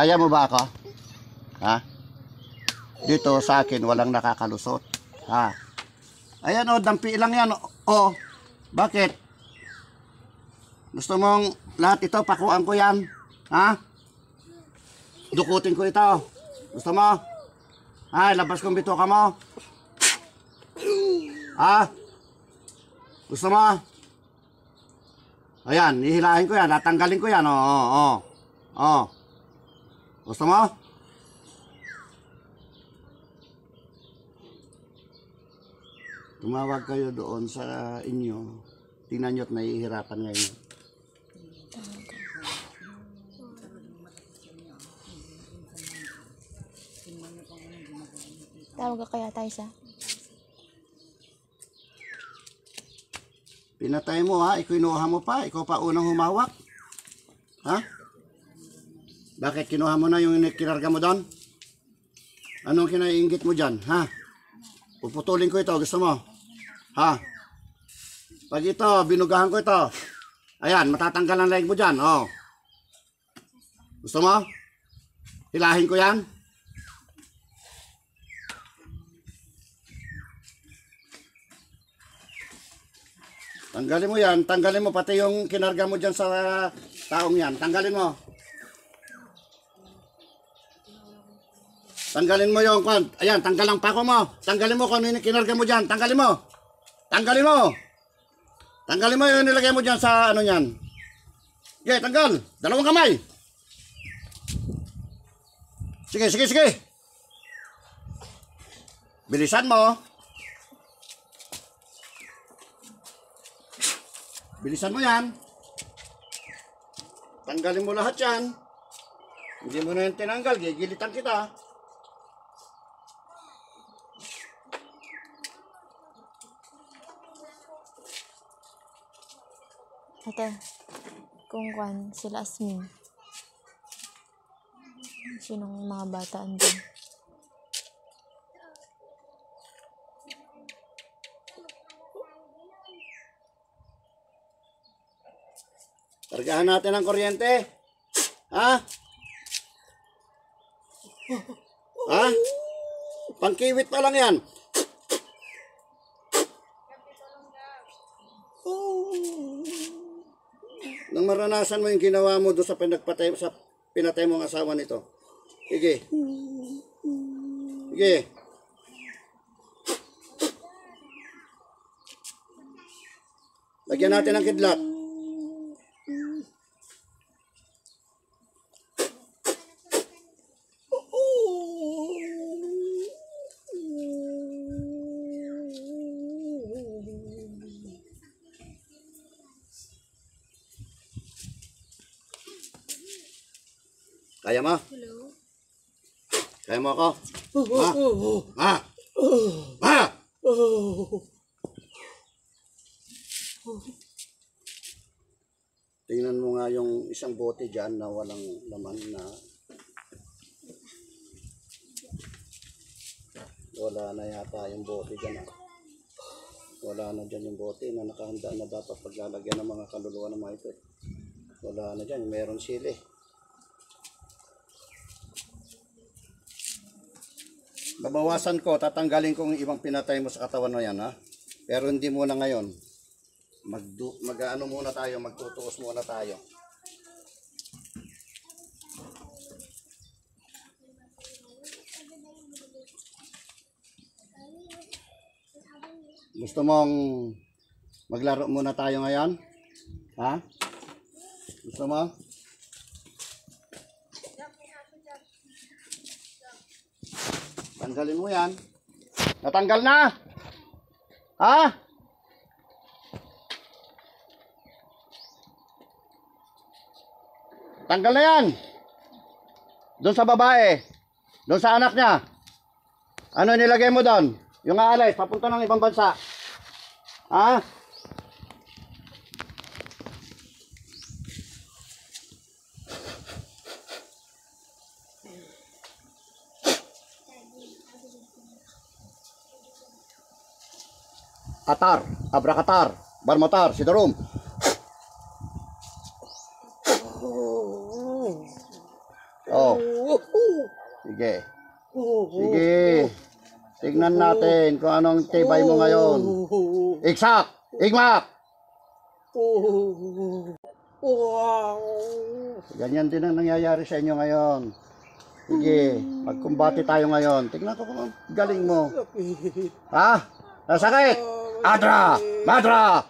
Kaya mo ba ako? Ha? Dito sa akin walang nakakalusot. Ha? Ayan o, dampi lang yan. O, bakit? Gusto mong lahat ito, pakuan ko yan? Ha? Dukutin ko ito. Gusto mo? Ha, labas kong bituka mo. Ha? Gusto mo? Ayan, hihilahin ko yan, tatanggalin ko yan. Oo. Gusto mo? Tumawag kayo doon sa inyo. Tingnan nyo at nahihirapan ngayon. Tawag ka kaya tayo sa? Pinatay mo ha, ikinuha mo pa, ikaw pa unang humawak. Ha? Bakit kinuha mo na yung kinarga mo doon? Anong kinaiinggit mo dyan, ha? Puputulin ko ito, gusto mo? Ha? Pag ito, binugahan ko ito. Ayan, matatanggal ang leg mo dyan, oh. Gusto mo? Hilahin ko yan? Tanggalin mo yan, tanggalin mo pati yung kinarga mo dyan sa taong yan. Tanggalin mo. Tanggalin mo yung, ayan, tanggal ang pako mo. Tanggalin mo kung ano yung kinarga mo dyan. Tanggalin mo. Tanggalin mo. Tanggalin mo yung nilagay mo dyan sa ano yan. Okay, tanggal. Dalawang kamay. Sige. Bilisan mo. Bilisan mo yan. Tanggalin mo lahat yan. Hindi mo na yan tinanggal, gigilitan kita. Ito, kung kwan, sila Asmin. Sinong mga bata andun? Kargahan natin ang kuryente. Ha? Ha? Pangkiwit pa lang yan. Nang maranasan mo yung ginawa mo doon sa pinatay mong asawa nito. Sige. Lagyan natin ang kidlat. Kaya mo? Hello? Kaya mo ako? Ha? Tingnan mo nga yung isang bote dyan na walang laman na wala na yata yung bote dyan. Wala na dyan yung bote na nakahanda na dapat paglalagyan ng mga kaluluwa ng mga ito. Wala na dyan, meron sili. Babawasan ko, tatanggalin ko yung ibang pinatay mo sa katawan mo yan, ha? Pero hindi muna ngayon. Mag-ano muna tayo, magtutuos muna tayo. Gusto mong maglaro muna tayo ngayon? Ha? Gusto mo? Tanggalin mo yan. Natanggal na! Ha? Tanggal na yan! Doon sa babae. Doon sa anak niya. Ano nilagay mo doon? Yung aalis, papunta ng ibang bansa. Ha? Atar, abrakatar, barmatar, sidarum. Oh. Sige. Sige. Tignan natin kung anong tibay mo ngayon. Iksak! Igmak! Ganyan din ang nangyayari sa inyo ngayon. Sige, magkumbati tayo ngayon. Tignan ko kung galing mo. Ha? Nasakit? Adra! Madra!